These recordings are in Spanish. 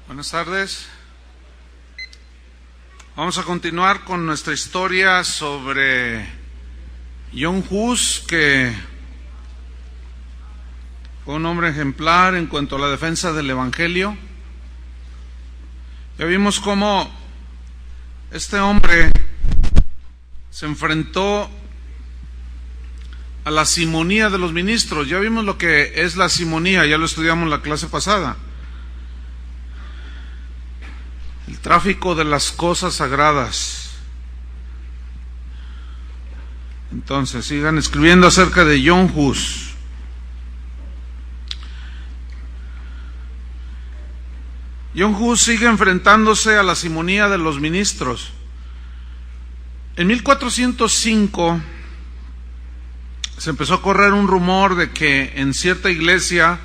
Buenas tardes. Vamos a continuar con nuestra historia sobre John Hus, que fue un hombre ejemplar en cuanto a la defensa del Evangelio. Ya vimos cómo este hombre se enfrentó a la simonía de los ministros. Ya vimos lo que es la simonía, ya lo estudiamos en la clase pasada. El tráfico de las cosas sagradas. Entonces, sigan escribiendo acerca de John Hus. John Hus sigue enfrentándose a la simonía de los ministros. En 1405 se empezó a correr un rumor de que en cierta iglesia,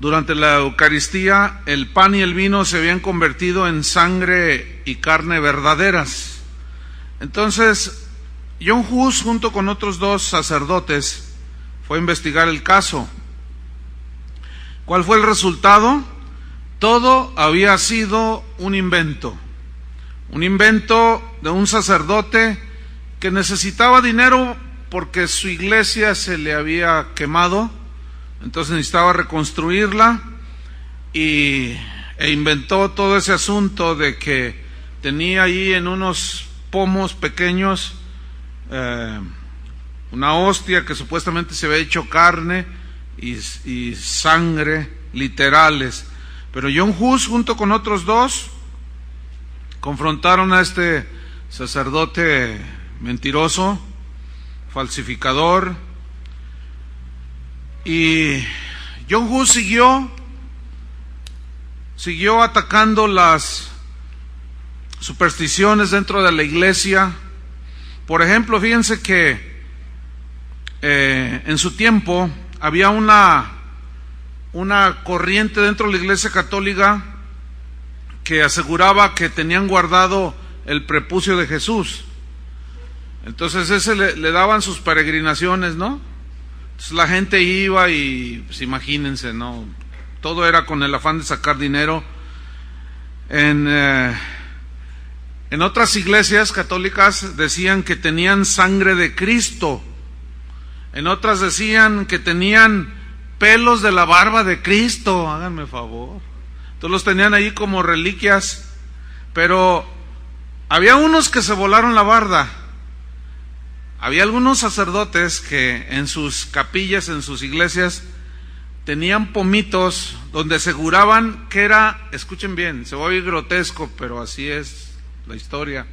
durante la Eucaristía, el pan y el vino se habían convertido en sangre y carne verdaderas. Entonces, John Hus, junto con otros dos sacerdotes, fue a investigar el caso. ¿Cuál fue el resultado? Todo había sido un invento de un sacerdote que necesitaba dinero porque su iglesia se le había quemado. Entonces necesitaba reconstruirla e inventó todo ese asunto de que tenía ahí en unos pomos pequeños una hostia que supuestamente se había hecho carne y sangre literales. Pero John Hus, junto con otros dos, confrontaron a este sacerdote mentiroso, falsificador. Y John Hus siguió atacando las supersticiones dentro de la iglesia. Por ejemplo, fíjense que en su tiempo había una corriente dentro de la iglesia católica que aseguraba que tenían guardado el prepucio de Jesús. Entonces ese le daban sus peregrinaciones, ¿no? Entonces la gente iba y, pues imagínense, ¿no? Todo era con el afán de sacar dinero. En otras iglesias católicas decían que tenían sangre de Cristo. En otras decían que tenían pelos de la barba de Cristo. Háganme favor. Entonces los tenían ahí como reliquias. Pero había unos que se volaron la barda. Había algunos sacerdotes que en sus capillas, en sus iglesias, tenían pomitos donde aseguraban que era, escuchen bien, se va a oír grotesco, pero así es la historia,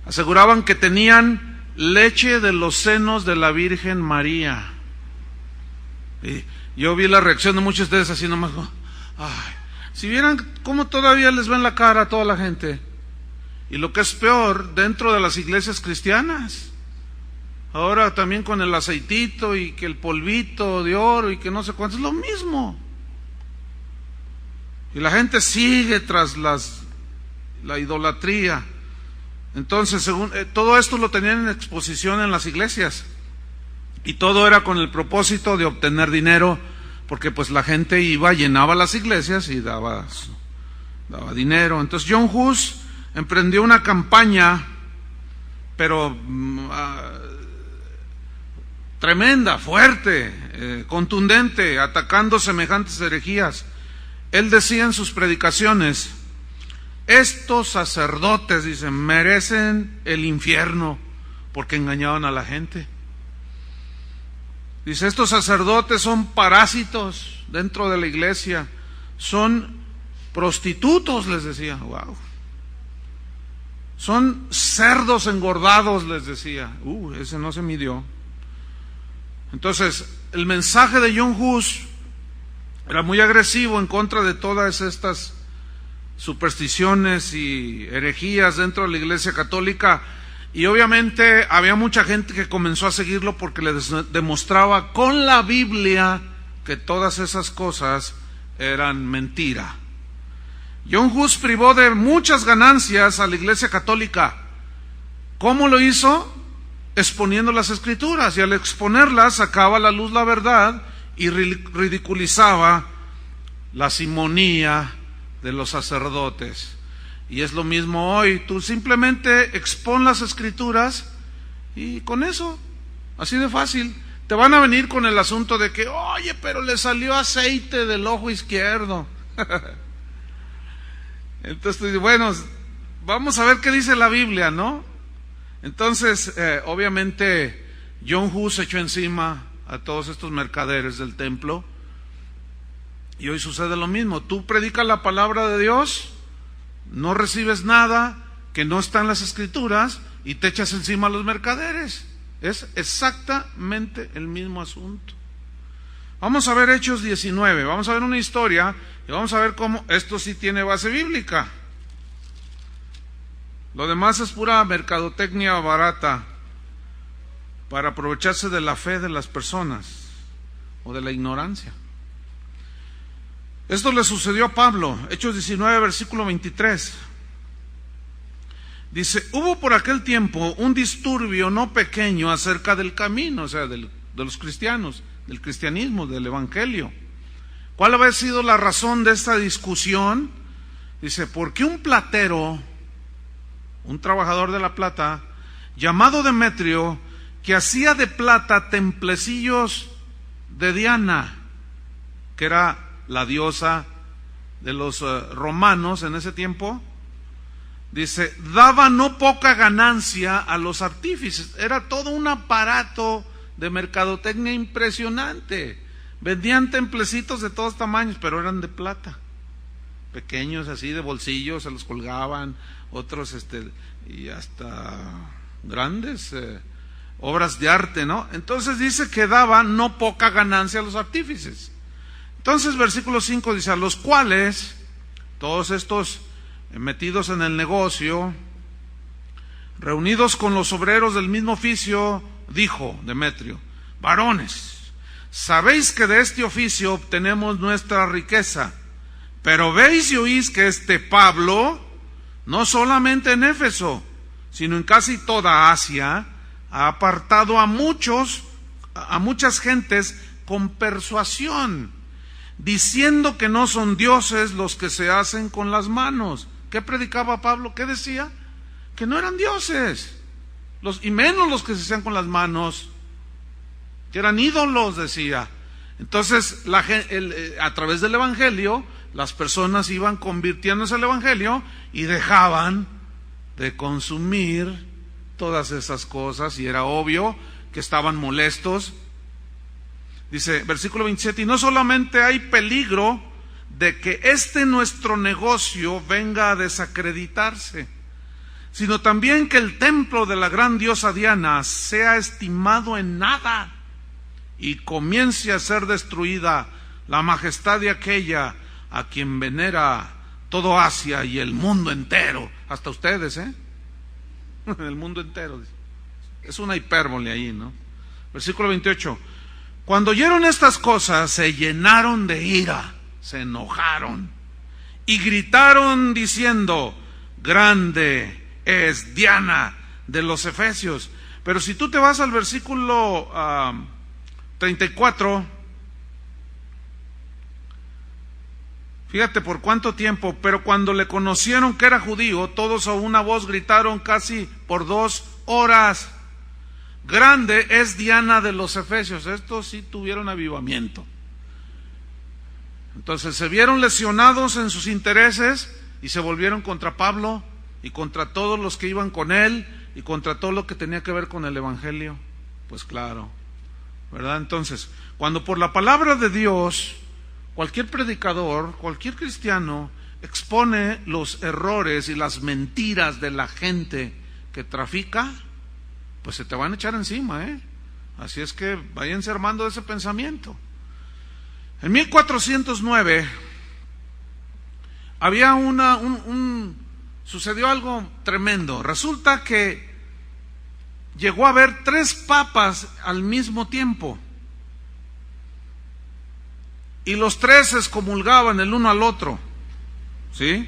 aseguraban que tenían leche de los senos de la Virgen María. Y yo vi la reacción de muchos de ustedes así nomás, ay, si vieran cómo todavía les ven la cara a toda la gente. Y lo que es peor, dentro de las iglesias cristianas, ahora también con el aceitito y que el polvito de oro y que no sé cuánto, es lo mismo. Y la gente sigue tras la idolatría. Entonces, según todo esto lo tenían en exposición en las iglesias. Y todo era con el propósito de obtener dinero, porque pues la gente iba, llenaba las iglesias y daba dinero. Entonces John Hus emprendió una campaña, pero tremenda, fuerte, contundente, atacando semejantes herejías. Él decía en sus predicaciones: estos sacerdotes, dicen, merecen el infierno porque engañaban a la gente. Dice, estos sacerdotes son parásitos dentro de la iglesia, son prostitutos, les decía. Wow. Son cerdos engordados, les decía. Ese no se midió. Entonces, el mensaje de John Hus era muy agresivo en contra de todas estas supersticiones y herejías dentro de la iglesia católica, y obviamente había mucha gente que comenzó a seguirlo porque le demostraba con la Biblia que todas esas cosas eran mentira. John Hus privó de muchas ganancias a la iglesia católica. ¿Cómo lo hizo? Exponiendo las escrituras, y al exponerlas sacaba a la luz la verdad y ridiculizaba la simonía de los sacerdotes. Y es lo mismo hoy. Tú simplemente expon las Escrituras y con eso, así de fácil. Te van a venir con el asunto de que, oye, pero le salió aceite del ojo izquierdo. Entonces, bueno, vamos a ver qué dice la Biblia, ¿no? Entonces, obviamente, John Hus se echó encima a todos estos mercaderes del templo. Y hoy sucede lo mismo. Tú predicas la palabra de Dios, no recibes nada que no está en las Escrituras y te echas encima a los mercaderes. Es exactamente el mismo asunto. Vamos a ver Hechos 19, vamos a ver una historia y vamos a ver cómo esto sí tiene base bíblica. Lo demás es pura mercadotecnia barata para aprovecharse de la fe de las personas o de la ignorancia. Esto le sucedió a Pablo, Hechos 19, versículo 23. Dice, hubo por aquel tiempo un disturbio no pequeño acerca del camino, o sea, de los cristianos, del cristianismo, del evangelio. ¿Cuál había sido la razón de esta discusión? Dice, porque un platero, un trabajador de la plata, llamado Demetrio, que hacía de plata templecillos de Diana, que era la diosa de los romanos en ese tiempo, dice, daba no poca ganancia a los artífices. Era todo un aparato de mercadotecnia impresionante. Vendían templecitos de todos tamaños, pero eran de plata, pequeños así de bolsillos, se los colgaban, otros y hasta grandes obras de arte, ¿no? Entonces dice que daba no poca ganancia a los artífices. Entonces versículo 5 dice, a los cuales todos estos metidos en el negocio, reunidos con los obreros del mismo oficio, dijo Demetrio, varones, sabéis que de este oficio obtenemos nuestra riqueza, pero veis y oís que este Pablo, no solamente en Éfeso, sino en casi toda Asia, ha apartado a muchas gentes con persuasión, diciendo que no son dioses los que se hacen con las manos. ¿Qué predicaba Pablo? ¿Qué decía? Que no eran dioses, y menos los que se hacían con las manos, que eran ídolos, decía. Entonces, a través del Evangelio, las personas iban convirtiéndose al Evangelio y dejaban de consumir todas esas cosas, y era obvio que estaban molestos. Dice, versículo 27, y no solamente hay peligro de que nuestro negocio venga a desacreditarse, sino también que el templo de la gran diosa Diana sea estimado en nada y comience a ser destruida la majestad de aquella a quien venera todo Asia y el mundo entero, hasta ustedes, el mundo entero. Es una hipérbole ahí, ¿no? Versículo 28, cuando oyeron estas cosas se llenaron de ira, se enojaron y gritaron diciendo, grande es Diana de los Efesios. Pero si tú te vas al versículo 34, fíjate por cuánto tiempo, pero cuando le conocieron que era judío, todos a una voz gritaron casi por 2 horas, grande es Diana de los Efesios. Estos sí tuvieron avivamiento. Entonces se vieron lesionados en sus intereses y se volvieron contra Pablo y contra todos los que iban con él y contra todo lo que tenía que ver con el Evangelio. Pues claro, ¿verdad? Entonces, cuando por la palabra de Dios cualquier predicador, cualquier cristiano expone los errores y las mentiras de la gente que trafica, pues se te van a echar encima, Así es que váyanse armando de ese pensamiento. En 1409 había sucedió algo tremendo. Resulta que llegó a haber 3 papas al mismo tiempo. Y los 3 se excomulgaban el uno al otro, ¿sí?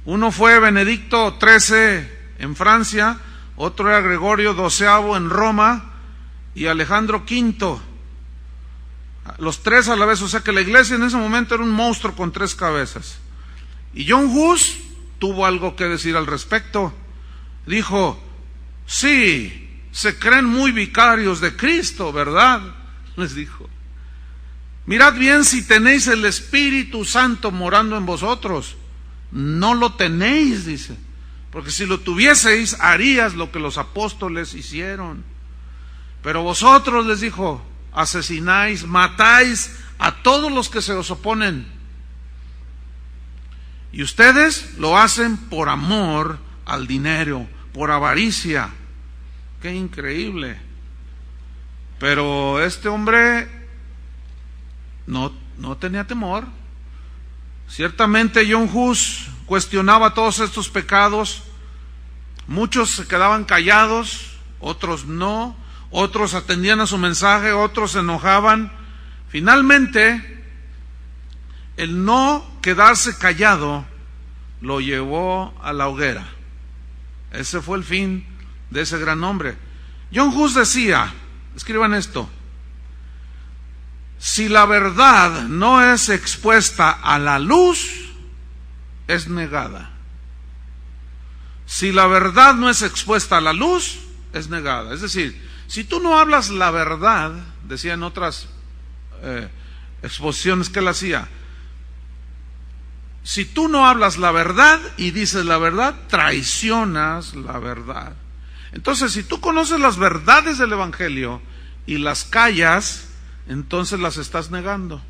Uno fue Benedicto XIII en Francia, otro era Gregorio XII en Roma y Alejandro V. Los 3 a la vez, o sea que la iglesia en ese momento era un monstruo con 3 cabezas. Y John Hus tuvo algo que decir al respecto. Dijo, sí, se creen muy vicarios de Cristo, ¿verdad? Les dijo, mirad bien si tenéis el Espíritu Santo morando en vosotros. No lo tenéis, dice, porque si lo tuvieseis, harías lo que los apóstoles hicieron. Pero vosotros, les dijo, asesináis, matáis a todos los que se os oponen. Y ustedes lo hacen por amor al dinero, por avaricia. Qué increíble. Pero este hombre no tenía temor. Ciertamente John Hus cuestionaba todos estos pecados. Muchos se quedaban callados, otros no, otros atendían a su mensaje, otros se enojaban. Finalmente, el no quedarse callado lo llevó a la hoguera. Ese fue el fin de ese gran hombre. John Hus decía, escriban esto, si la verdad no es expuesta a la luz, es negada. Si la verdad no es expuesta a la luz, es negada. Es decir, si tú no hablas la verdad, decía en otras exposiciones que él hacía, si tú no hablas la verdad y dices la verdad, traicionas la verdad. Entonces, si tú conoces las verdades del Evangelio y las callas, entonces las estás negando.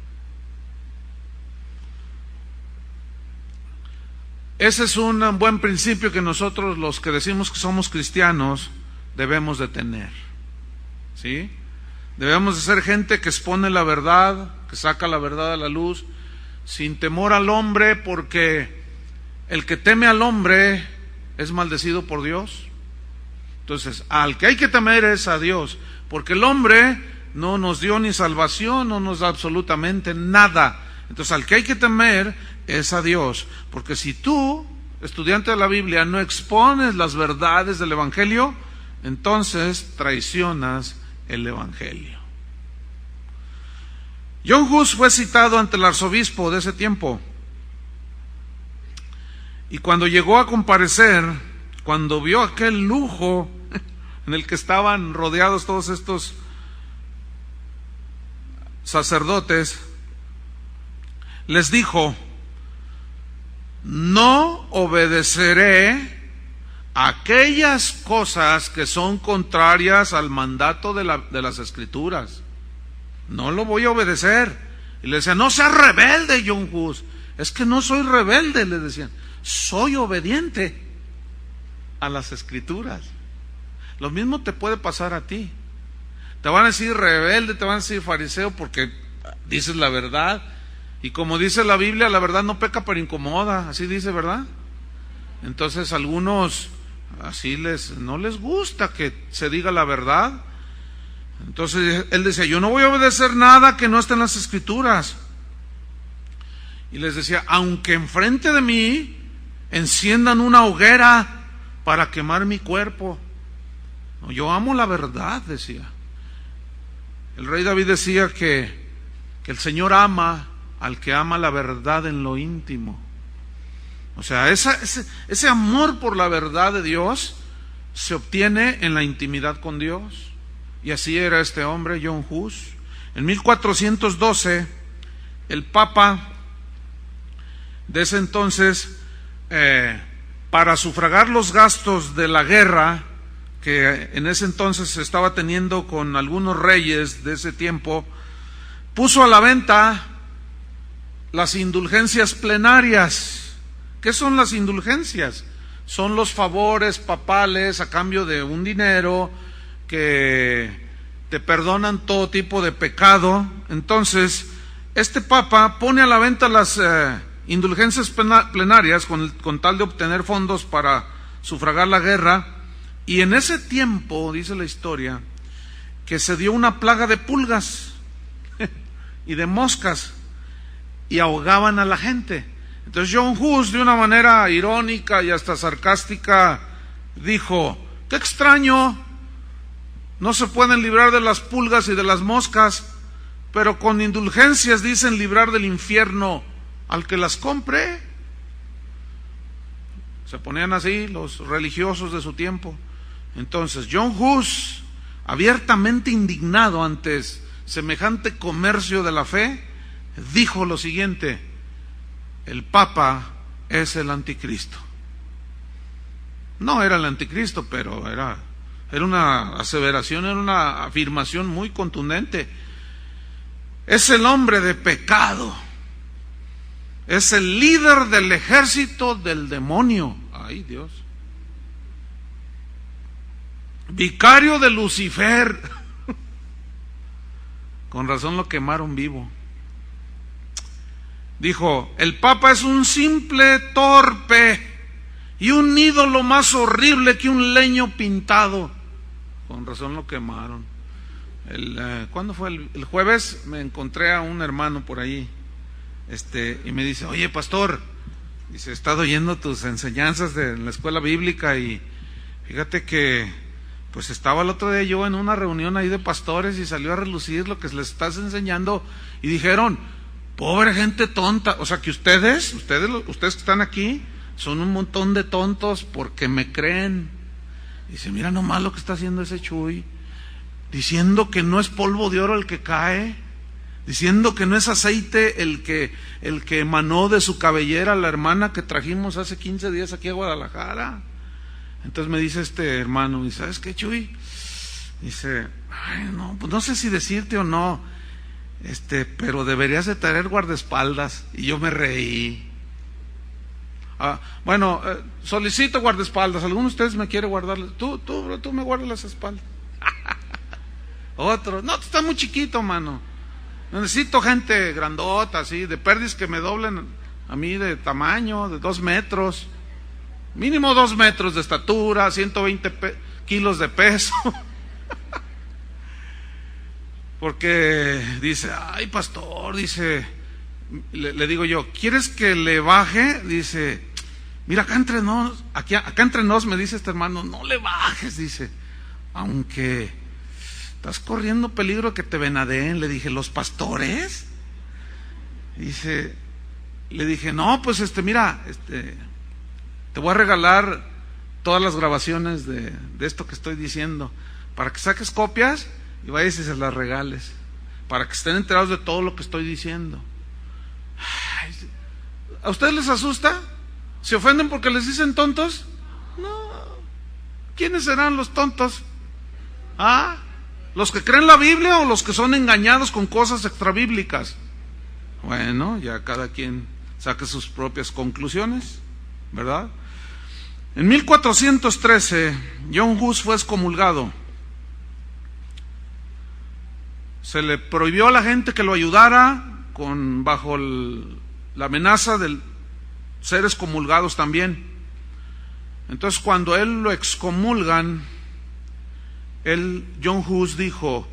Ese es un buen principio que nosotros, los que decimos que somos cristianos, debemos de tener. ¿Sí? Debemos de ser gente que expone la verdad, que saca la verdad a la luz, sin temor al hombre, porque el que teme al hombre es maldecido por Dios. Entonces, al que hay que temer es a Dios, porque el hombre no nos dio ni salvación, no nos da absolutamente nada. Entonces, al que hay que temer es a Dios, porque si tú, estudiante de la Biblia, no expones las verdades del Evangelio, entonces traicionas el Evangelio. John Hus fue citado ante el arzobispo de ese tiempo, y cuando llegó a comparecer, cuando vio aquel lujo en el que estaban rodeados todos estos sacerdotes, les dijo, no obedeceré a aquellas cosas que son contrarias al mandato de las Escrituras. No lo voy a obedecer. Y le decían, no seas rebelde, John Hus. Es que no soy rebelde, le decían, soy obediente a las Escrituras. Lo mismo te puede pasar a ti. Te van a decir rebelde, te van a decir fariseo porque dices la verdad. Y como dice la Biblia, la verdad no peca pero incomoda, así dice, ¿verdad? Entonces algunos así no les gusta que se diga la verdad. Entonces él decía, yo no voy a obedecer nada que no esté en las Escrituras. Y les decía, aunque enfrente de mí enciendan una hoguera para quemar mi cuerpo, no, yo amo la verdad, decía. El rey David decía que el Señor ama al que ama la verdad en lo íntimo. O sea, ese amor por la verdad de Dios se obtiene en la intimidad con Dios. Y así era este hombre, John Hus. En 1412, el Papa de ese entonces, para sufragar los gastos de la guerra que en ese entonces se estaba teniendo con algunos reyes de ese tiempo, puso a la venta las indulgencias plenarias. ¿Qué son las indulgencias? Son los favores papales a cambio de un dinero que te perdonan todo tipo de pecado. Entonces, este Papa pone a la venta las indulgencias plenarias con tal de obtener fondos para sufragar la guerra. Y en ese tiempo, dice la historia, que se dio una plaga de pulgas y de moscas y ahogaban a la gente. Entonces John Hus, de una manera irónica y hasta sarcástica, dijo, qué extraño, no se pueden librar de las pulgas y de las moscas, pero con indulgencias dicen librar del infierno al que las compre. Se ponían así los religiosos de su tiempo. Entonces, John Hus, abiertamente indignado ante semejante comercio de la fe, dijo lo siguiente: el Papa es el anticristo. No era el anticristo, pero era una aseveración, era una afirmación muy contundente. Es el hombre de pecado, es el líder del ejército del demonio. Ay, Dios. Vicario de Lucifer. Con razón lo quemaron vivo. Dijo: el Papa es un simple torpe y un ídolo más horrible que un leño pintado. Con razón lo quemaron. ¿Cuándo fue? El jueves me encontré a un hermano por ahí, y me dice: oye, pastor, dice, he estado oyendo tus enseñanzas de la escuela bíblica y fíjate que pues estaba el otro día yo en una reunión ahí de pastores y salió a relucir lo que les estás enseñando y dijeron: pobre gente tonta. O sea que ustedes que están aquí son un montón de tontos porque me creen. Dice: mira nomás lo que está haciendo ese Chuy, diciendo que no es polvo de oro el que cae, diciendo que no es aceite el que emanó de su cabellera la hermana que trajimos hace 15 días aquí a Guadalajara. Entonces me dice este hermano, dice: ¿sabes qué, Chuy? Dice: ay, no, pues no sé si decirte o no, pero deberías de traer guardaespaldas. Y yo me reí. Bueno, solicito guardaespaldas. ¿Alguno de ustedes me quiere guardar? Tú me guardas las espaldas. Otro: no, tú estás muy chiquito, mano. Necesito gente grandota, así, de perdis que me doblen a mí de tamaño, de 2 metros. Mínimo 2 metros de estatura, 120 kilos de peso. Porque dice: ay, pastor, dice, le digo yo: ¿quieres que le baje? Dice: mira, acá entre nos, me dice este hermano, no le bajes, dice, aunque estás corriendo peligro que te venadeen. Le dije: ¿los pastores? Dice, le dije: no, pues mira, te voy a regalar todas las grabaciones de esto que estoy diciendo, para que saques copias y vayas y se las regales, para que estén enterados de todo lo que estoy diciendo. Ay, ¿a ustedes les asusta? ¿Se ofenden porque les dicen tontos? No. ¿Quiénes serán los tontos? ¿Los que creen la Biblia o los que son engañados con cosas extrabíblicas? Bueno, ya cada quien saque sus propias conclusiones, ¿verdad? En 1413, John Hus fue excomulgado. Se le prohibió a la gente que lo ayudara bajo la amenaza de ser excomulgados también. Entonces, cuando él lo excomulgan, John Hus dijo: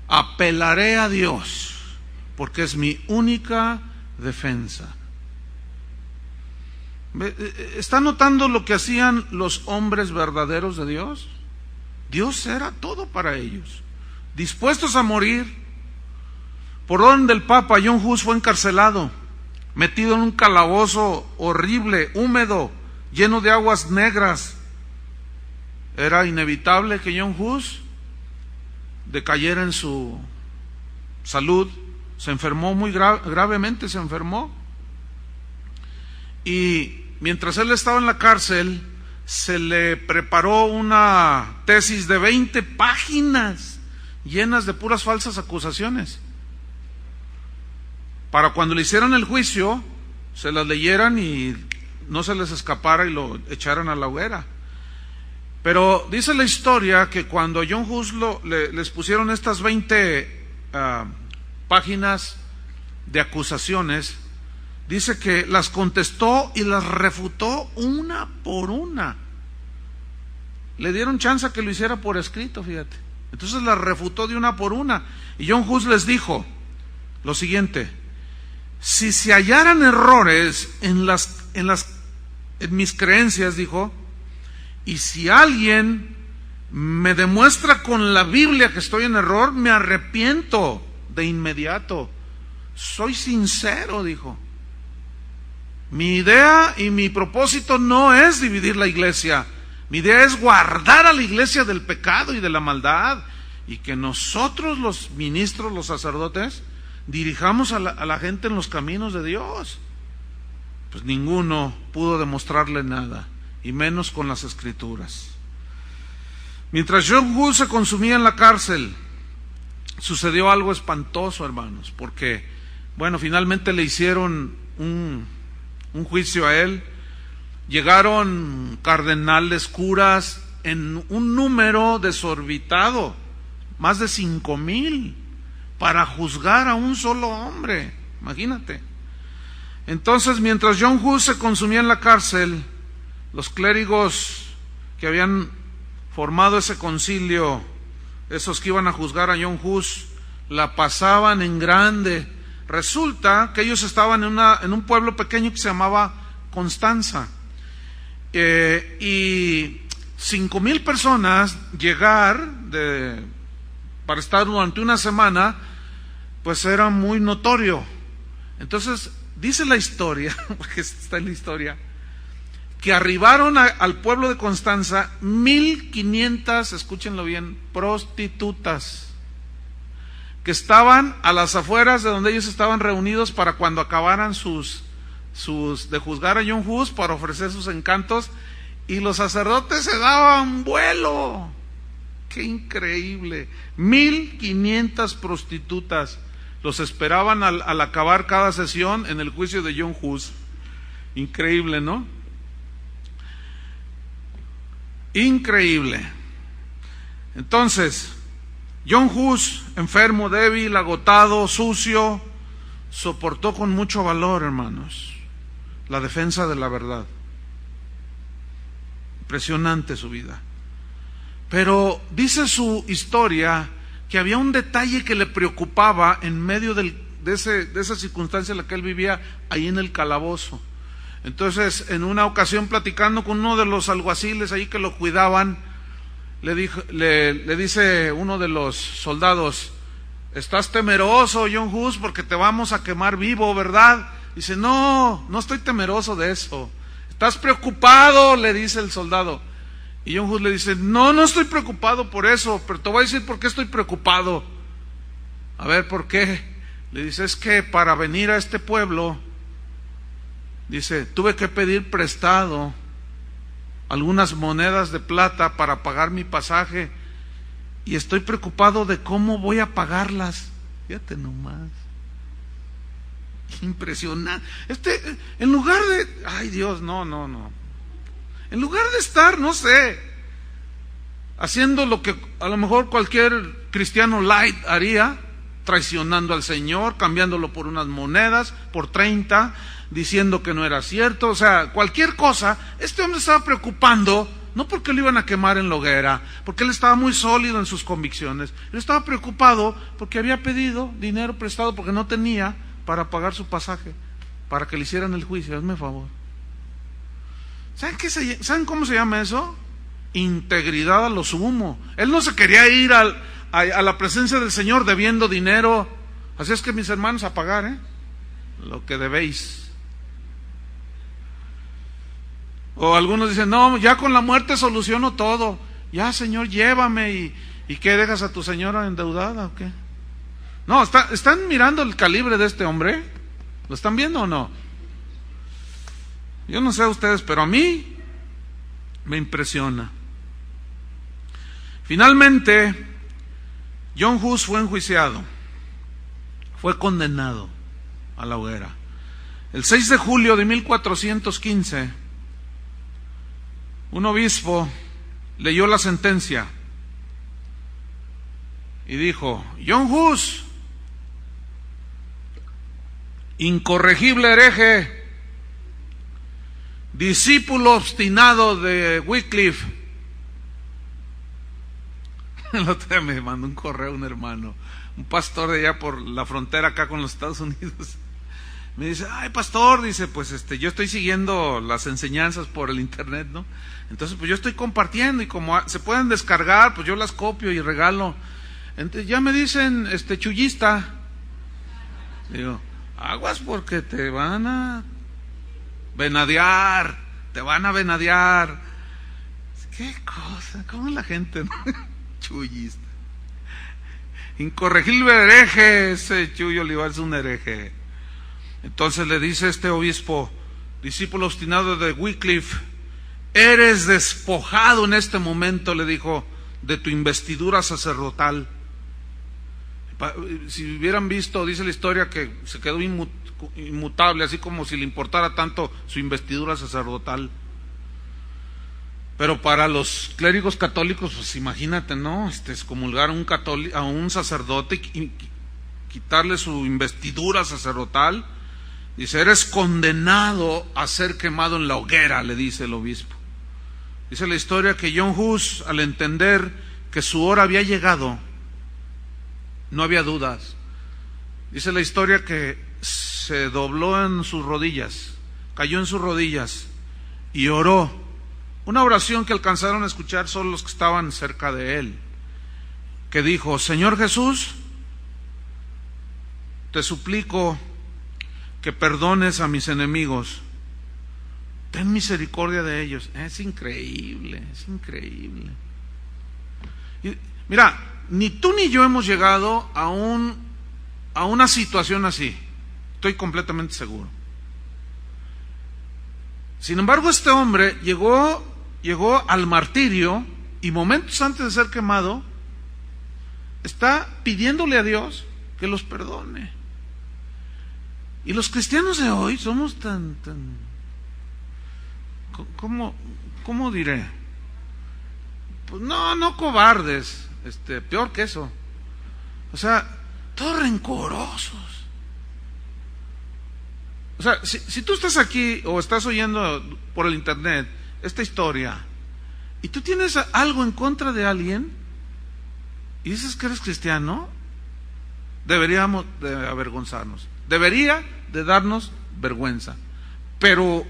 apelaré a Dios porque es mi única defensa. ¿Está notando lo que hacían los hombres verdaderos de Dios? Dios era todo para ellos, dispuestos a morir. Por orden del Papa, John Hus fue encarcelado, metido en un calabozo horrible, húmedo, lleno de aguas negras. Era inevitable que John Hus decayera en su salud. Se enfermó muy gravemente, se enfermó. Y mientras él estaba en la cárcel, se le preparó una tesis de 20 páginas llenas de puras falsas acusaciones, para cuando le hicieran el juicio se las leyeran y no se les escapara y lo echaran a la hoguera. Pero dice la historia que cuando a John Hus les pusieron estas 20 páginas de acusaciones, dice que las contestó y las refutó una por una. Le dieron chance a que lo hiciera por escrito, fíjate. Entonces las refutó de una por una. Y John Hus les dijo lo siguiente: si se hallaran errores en mis creencias, dijo, y si alguien me demuestra con la Biblia que estoy en error, me arrepiento de inmediato. Soy sincero, dijo. Mi idea y mi propósito no es dividir la iglesia. Mi idea es guardar a la iglesia del pecado y de la maldad, y que nosotros los ministros, los sacerdotes, dirijamos a la gente en los caminos de Dios. Pues ninguno pudo demostrarle nada, y menos con las Escrituras. Mientras John Hus se consumía en la cárcel, sucedió algo espantoso, hermanos, porque, bueno, finalmente le hicieron un juicio a él. Llegaron cardenales, curas, en un número desorbitado, más de 5,000, para juzgar a un solo hombre, imagínate. Entonces, mientras John Hus se consumía en la cárcel, los clérigos que habían formado ese concilio, esos que iban a juzgar a John Hus, la pasaban en grande. Resulta que ellos estaban en un pueblo pequeño que se llamaba Constanza, y 5,000 personas llegar para estar durante una semana, pues era muy notorio. Entonces dice la historia, porque está en la historia, que arribaron al pueblo de Constanza 1,500, escúchenlo bien, prostitutas, que estaban a las afueras de donde ellos estaban reunidos para cuando acabaran de juzgar a John Hus, para ofrecer sus encantos, y los sacerdotes se daban vuelo. ¡Qué increíble! 1,500 prostitutas los esperaban al acabar cada sesión en el juicio de John Hus. Increíble, ¿no? Increíble. Entonces, John Hus, enfermo, débil, agotado, sucio, soportó con mucho valor, hermanos, la defensa de la verdad. Impresionante su vida. Pero dice su historia que había un detalle que le preocupaba en medio de esa circunstancia en la que él vivía, ahí en el calabozo. Entonces, en una ocasión, platicando con uno de los alguaciles ahí que lo cuidaban, le dice uno de los soldados: estás temeroso, John Hus, porque te vamos a quemar vivo, ¿verdad? Dice: no estoy temeroso de eso. ¿Estás preocupado?, le dice el soldado. Y John Hus le dice: no estoy preocupado por eso, pero te voy a decir por qué estoy preocupado. A ver, ¿por qué? Le dice: es que para venir a este pueblo, dice, tuve que pedir prestado algunas monedas de plata para pagar mi pasaje, y estoy preocupado de cómo voy a pagarlas. Fíjate nomás. Impresionante. En lugar de, ay Dios, no. En lugar de estar, no sé, haciendo lo que a lo mejor cualquier cristiano light haría, traicionando al Señor, cambiándolo por unas monedas, por 30, diciendo que no era cierto, o sea, cualquier cosa, este hombre estaba preocupando, no porque lo iban a quemar en la hoguera, porque él estaba muy sólido en sus convicciones, él estaba preocupado porque había pedido dinero prestado porque no tenía para pagar su pasaje, para que le hicieran el juicio. Hazme favor. ¿Saben cómo se llama eso? Integridad a lo sumo. Él no se quería ir a la presencia del Señor debiendo dinero. Así es que, mis hermanos, a pagar, lo que debéis. O algunos dicen: no, ya con la muerte soluciono todo. Ya, Señor, llévame. ¿Y qué, dejas a tu señora endeudada o qué? No, ¿están mirando el calibre de este hombre? ¿Lo están viendo o no? Yo no sé a ustedes, pero a mí me impresiona. Finalmente, John Hus fue enjuiciado, fue condenado a la hoguera. El 6 de julio de 1415, un obispo leyó la sentencia y dijo: John Hus, incorregible hereje, discípulo obstinado de Wycliffe. El otro día me mandó un correo un hermano, un pastor de allá por la frontera acá con los Estados Unidos. Me dice: ay, pastor, dice, pues yo estoy siguiendo las enseñanzas por el internet, ¿no? Entonces, pues yo estoy compartiendo, y como se pueden descargar, pues yo las copio y regalo. Entonces ya me dicen chullista. Digo: aguas, porque te van a Venadear, te van a venadear. ¿Qué cosa? ¿Cómo es la gente, no? Chuyista. Incorregible hereje, ese Chuy Olivar es un hereje. Entonces le dice este obispo, discípulo obstinado de Wycliffe, eres despojado en este momento, le dijo, de tu investidura sacerdotal. Si hubieran visto, dice la historia, que se quedó inmutable, así como si le importara tanto su investidura sacerdotal. Pero para los clérigos católicos, pues imagínate, ¿no? Excomulgar a un sacerdote y quitarle su investidura sacerdotal. Dice, eres condenado a ser quemado en la hoguera, le dice el obispo. Dice la historia que John Hus, al entender que su hora había llegado, no había dudas. Dice la historia que se dobló en sus rodillas, cayó en sus rodillas y oró. Una oración que alcanzaron a escuchar solo los que estaban cerca de él, que dijo, Señor Jesús, te suplico que perdones a mis enemigos, ten misericordia de ellos. Es increíble, es increíble. Y, mira, ni tú ni yo hemos llegado a una situación así, estoy completamente seguro. Sin embargo, este hombre llegó al martirio y momentos antes de ser quemado está pidiéndole a Dios que los perdone. Y los cristianos de hoy somos tan ¿cómo diré? Pues no cobardes, peor que eso. O sea, todos rencorosos. O sea, si tú estás aquí o estás oyendo por el internet esta historia y tú tienes algo en contra de alguien y dices que eres cristiano, deberíamos de avergonzarnos, debería de darnos vergüenza, pero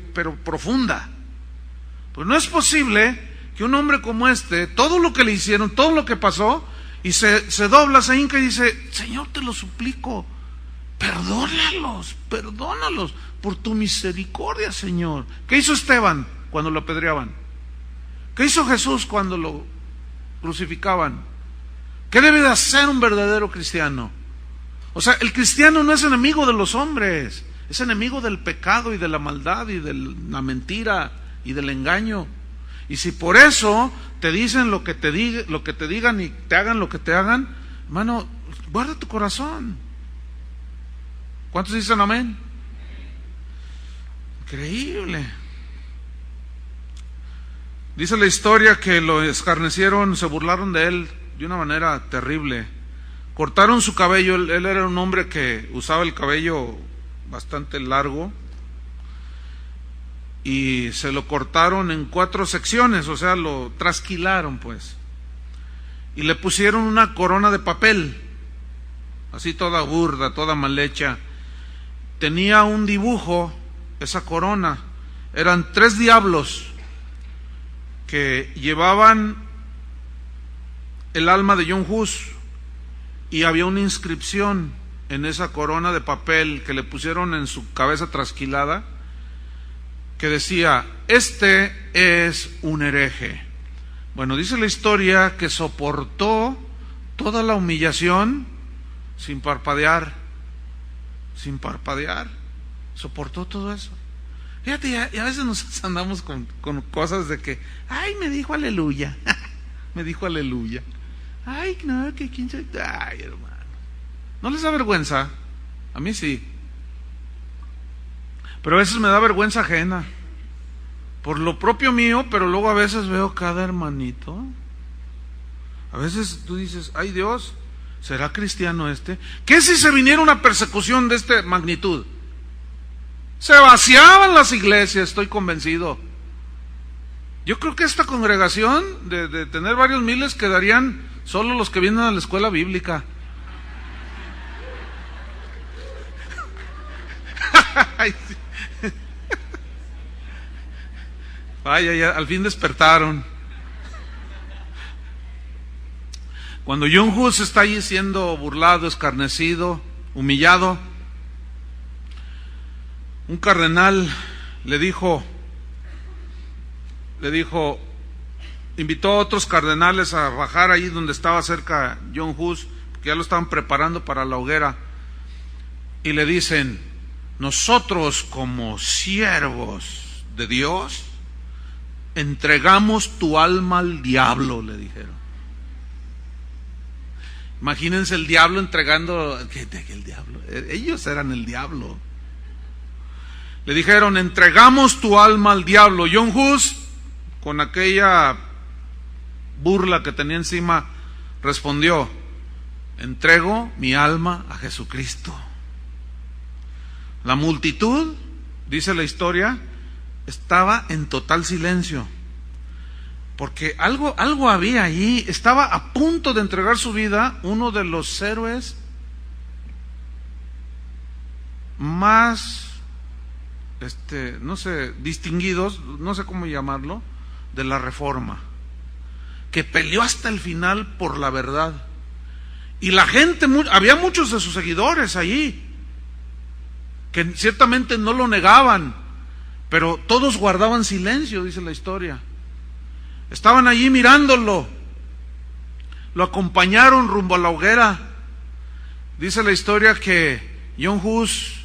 profunda. Pues no es posible que un hombre como todo lo que le hicieron, todo lo que pasó, y se dobla, se hinca y dice, Señor, te lo suplico, perdónalos por tu misericordia, Señor. ¿Qué hizo Esteban cuando lo apedreaban? ¿Qué hizo Jesús cuando lo crucificaban? ¿Qué debe de hacer un verdadero cristiano? O sea, el cristiano no es enemigo de los hombres, es enemigo del pecado y de la maldad y de la mentira y del engaño. Y si por eso te dicen lo que te digan y te hagan lo que te hagan, hermano, guarda tu corazón. ¿Cuántos dicen amén? Increíble. Dice la historia que lo escarnecieron, se burlaron de él de una manera terrible. Cortaron su cabello, él era un hombre que usaba el cabello bastante largo, y se lo cortaron en 4 secciones, o sea, lo trasquilaron pues, y le pusieron una corona de papel, así toda burda, toda mal hecha. Tenía un dibujo, esa corona, eran 3 diablos que llevaban el alma de John Hus, y había una inscripción en esa corona de papel que le pusieron en su cabeza trasquilada, que decía, este es un hereje. Bueno, dice la historia que soportó toda la humillación sin parpadear, soportó todo eso. Fíjate, y a veces nos andamos con cosas de que, ay, me dijo aleluya, me dijo aleluya. Ay, no, que quién sabe. Ay, hermano, ¿no les da vergüenza? A mí sí. Pero a veces me da vergüenza ajena por lo propio mío, pero luego a veces veo cada hermanito. A veces tú dices, ay Dios, ¿será cristiano este? ¿Qué si se viniera una persecución de esta magnitud? Se vaciaban las iglesias, estoy convencido. Yo creo que esta congregación de tener varios miles quedarían solo los que vienen a la escuela bíblica. Ay, sí. Vaya, ya al fin despertaron. Cuando John Hus está allí siendo burlado, escarnecido, humillado, un cardenal le dijo, invitó a otros cardenales a bajar ahí donde estaba cerca John Hus, que ya lo estaban preparando para la hoguera, y le dicen: nosotros como siervos de Dios entregamos tu alma al diablo, le dijeron. Imagínense el diablo entregando, el diablo, ellos eran el diablo. Le dijeron: entregamos tu alma al diablo. John Hus, con aquella burla que tenía encima, respondió: entrego mi alma a Jesucristo. La multitud, dice la historia, estaba en total silencio, porque algo había allí. Estaba a punto de entregar su vida uno de los héroes más, no sé, distinguidos, no sé cómo llamarlo, de la Reforma, que peleó hasta el final por la verdad. Y la gente, había muchos de sus seguidores allí, que ciertamente no lo negaban, pero todos guardaban silencio, dice la historia. Estaban allí mirándolo, lo acompañaron rumbo a la hoguera. Dice la historia que John Hus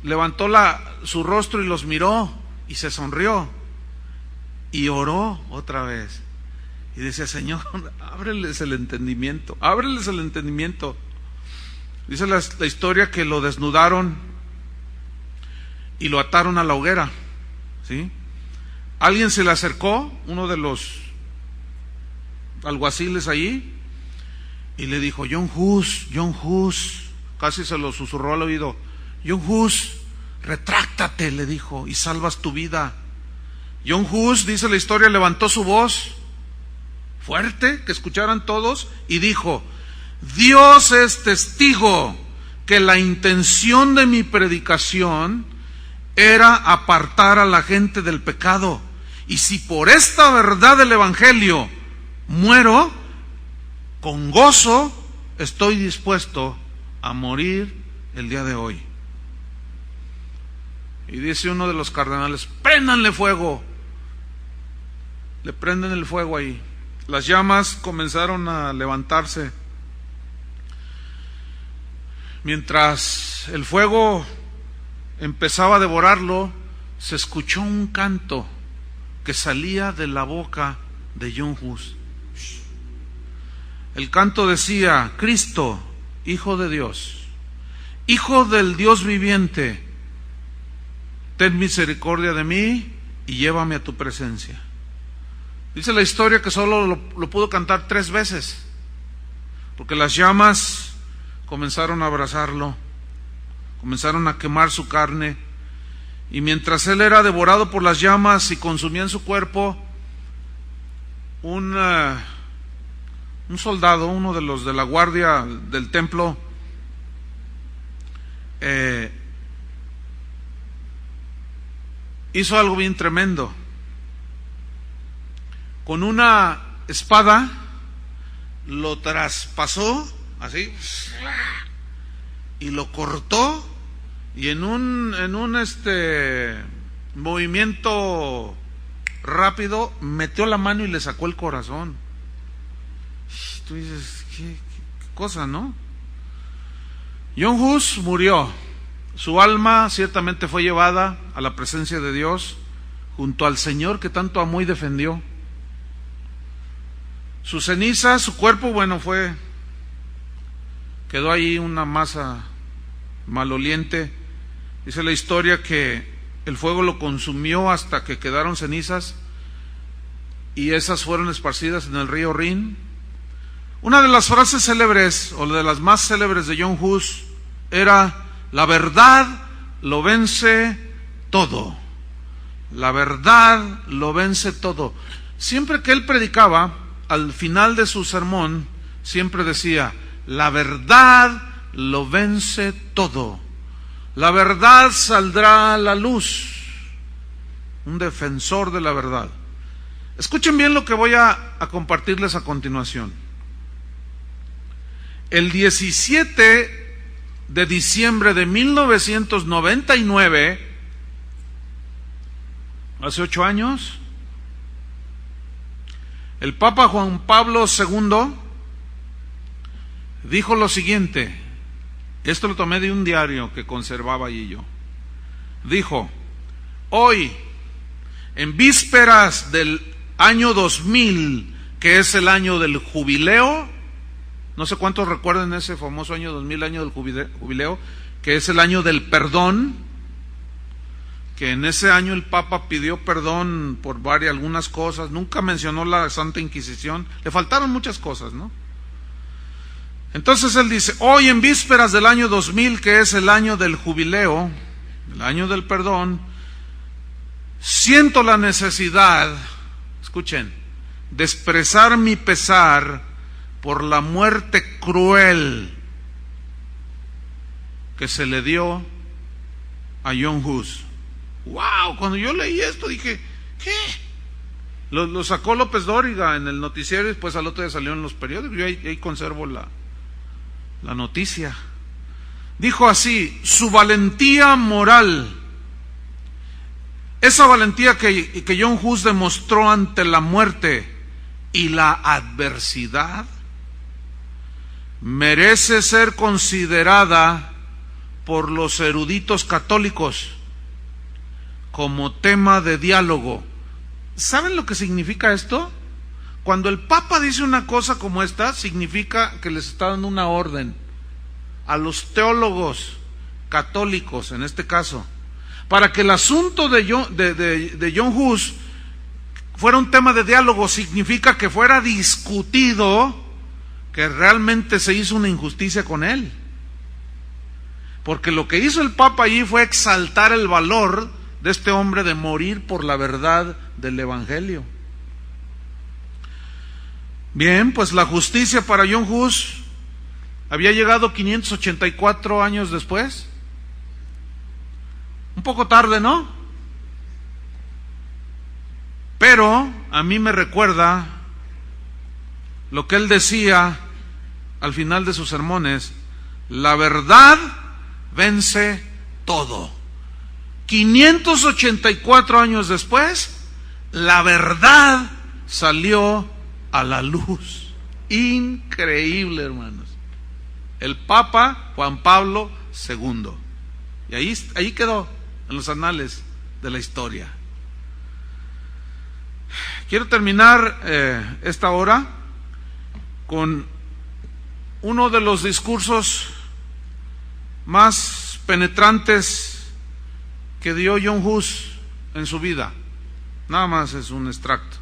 levantó su rostro y los miró y se sonrió y oró otra vez y decía: Señor, ábreles el entendimiento, ábreles el entendimiento. Dice la historia que lo desnudaron y lo ataron a la hoguera, ¿sí? Alguien se le acercó, uno de los alguaciles allí, y le dijo: John Hus, casi se lo susurró al oído: John Hus, retráctate, le dijo, y salvas tu vida. John Hus, dice la historia, levantó su voz fuerte, que escucharan todos, y dijo: Dios es testigo que la intención de mi predicación era apartar a la gente del pecado, y si por esta verdad del Evangelio muero, con gozo estoy dispuesto a morir el día de hoy. Y dice uno de los cardenales: préndanle fuego. Le prenden el fuego ahí. Las llamas comenzaron a levantarse. Mientras el fuego empezaba a devorarlo, se escuchó un canto que salía de la boca de John Hus. El canto decía: Cristo, Hijo de Dios, Hijo del Dios viviente, ten misericordia de mí y llévame a tu presencia. Dice la historia que solo lo pudo cantar 3 veces, porque las llamas comenzaron a abrazarlo, comenzaron a quemar su carne, y mientras él era devorado por las llamas y consumían su cuerpo, un soldado, uno de los de la guardia del templo, hizo algo bien tremendo. Con una espada lo traspasó así y lo cortó, y en un movimiento rápido metió la mano y le sacó el corazón. Tú dices, qué cosa, ¿no? John Hus murió. Su alma ciertamente fue llevada a la presencia de Dios junto al Señor que tanto amó y defendió. Su ceniza, su cuerpo, quedó ahí una masa maloliente. Dice la historia que el fuego lo consumió hasta que quedaron cenizas, y esas fueron esparcidas en el río Rin. Una de las frases célebres, o de las más célebres de John Hus, era: la verdad lo vence todo. La verdad lo vence todo. Siempre que él predicaba, al final de su sermón, siempre decía: la verdad lo vence todo. La verdad saldrá a la luz. Un defensor de la verdad. Escuchen bien lo que voy a compartirles a continuación. El 17 de diciembre de 1999, hace 8 años, el Papa Juan Pablo II dijo lo siguiente. Esto lo tomé de un diario que conservaba allí yo. Dijo: hoy, en vísperas del año 2000, que es el año del jubileo, no sé cuántos recuerdan ese famoso año 2000, año del jubileo, que es el año del perdón, que en ese año el Papa pidió perdón por algunas cosas, nunca mencionó la Santa Inquisición, le faltaron muchas cosas, ¿no? Entonces él dice: hoy, en vísperas del año 2000, que es el año del jubileo, el año del perdón, siento la necesidad, escuchen, de expresar mi pesar por la muerte cruel que se le dio a John Hus. ¡Wow! Cuando yo leí esto dije, ¿qué? Lo sacó López Dóriga en el noticiero y después al otro día salió en los periódicos. Yo ahí conservo la noticia. Dijo así: su valentía moral, esa valentía que John Hus demostró ante la muerte y la adversidad, merece ser considerada por los eruditos católicos como tema de diálogo. ¿Saben lo que significa esto? Cuando el Papa dice una cosa como esta, significa que les está dando una orden a los teólogos católicos, en este caso, para que el asunto de John Hus fuera un tema de diálogo. Significa que fuera discutido, que realmente se hizo una injusticia con él. Porque lo que hizo el Papa allí fue exaltar el valor de este hombre de morir por la verdad del Evangelio. Bien, pues la justicia para John Hus había llegado 584 años después. Un poco tarde, ¿no? Pero a mí me recuerda lo que él decía al final de sus sermones: la verdad vence todo. 584 años después, la verdad salió a la luz. Increíble, hermanos. El Papa Juan Pablo II. Y ahí quedó en los anales de la historia. Quiero terminar esta hora con uno de los discursos más penetrantes que dio John Hus en su vida. Nada más es un extracto.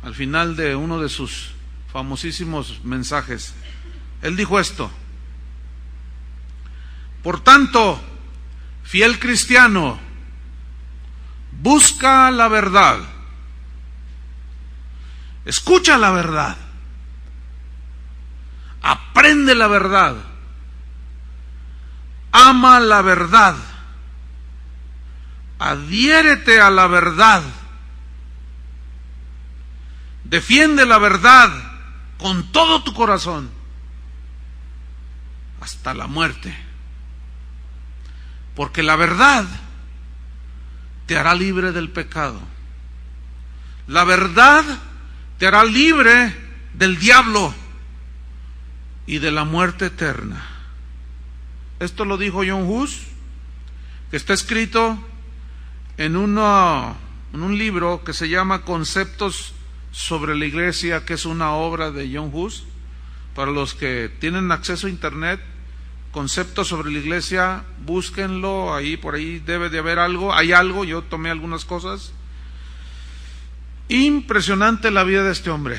Al final de uno de sus famosísimos mensajes, él dijo esto: por tanto, fiel cristiano, busca la verdad, escucha la verdad, aprende la verdad, ama la verdad, adhiérete a la verdad, defiende la verdad con todo tu corazón hasta la muerte, porque la verdad te hará libre del pecado, la verdad te hará libre del diablo y de la muerte eterna. Esto lo dijo John Hus, que está escrito en un libro que se llama Conceptos sobre la Iglesia, que es una obra de John Hus. Para los que tienen acceso a internet, Conceptos sobre la Iglesia, búsquenlo, por ahí debe de haber algo, hay algo, yo tomé algunas cosas. Impresionante la vida de este hombre.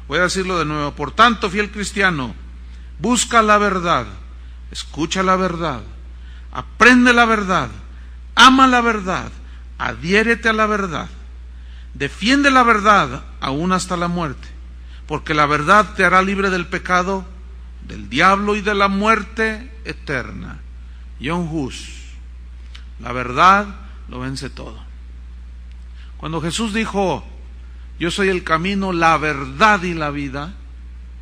Voy a decirlo de nuevo: por tanto, fiel cristiano, busca la verdad, escucha la verdad, aprende la verdad, ama la verdad, adhiérete a la verdad, defiende la verdad aún hasta la muerte, porque la verdad te hará libre del pecado, del diablo y de la muerte eterna. John Hus. La verdad lo vence todo. Cuando Jesús dijo: yo soy el camino, la verdad y la vida,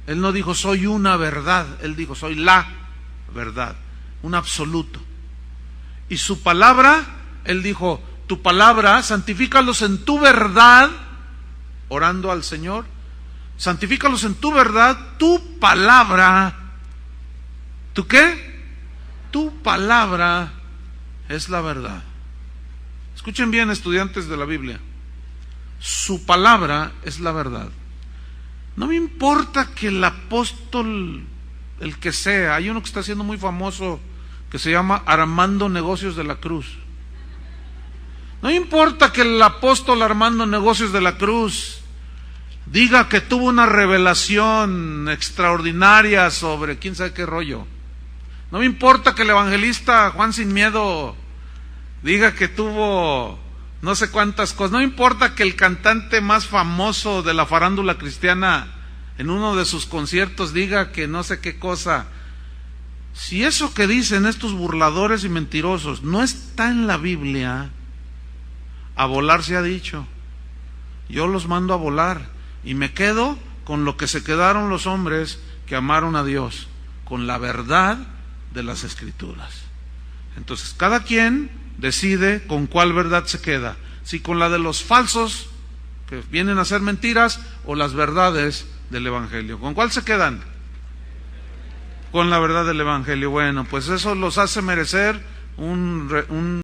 Él no dijo soy una verdad, Él dijo soy la verdad, un absoluto. Y su palabra, Él dijo: tu palabra, santifícalos en tu verdad, orando al Señor, santifícalos en tu verdad, tu palabra. ¿Tú qué? Tu palabra es la verdad. Escuchen bien, estudiantes de la Biblia. Su palabra es la verdad. No me importa que el apóstol, el que sea, hay uno que está siendo muy famoso que se llama Armando Negocios de la Cruz. No me importa que el apóstol Armando Negocios de la Cruz diga que tuvo una revelación extraordinaria sobre quién sabe qué rollo. No me importa que el evangelista Juan Sin Miedo diga que tuvo no sé cuántas cosas. No me importa que el cantante más famoso de la farándula cristiana en uno de sus conciertos diga que no sé qué cosa. Si eso que dicen estos burladores y mentirosos no está en la Biblia, a volar se ha dicho. Yo los mando a volar y me quedo con lo que se quedaron los hombres que amaron a Dios, con la verdad de las Escrituras. Entonces cada quien decide con cuál verdad se queda, si con la de los falsos que vienen a ser mentiras o las verdades del Evangelio. ¿Con cuál se quedan? Con la verdad del Evangelio. Bueno, pues eso los hace merecer un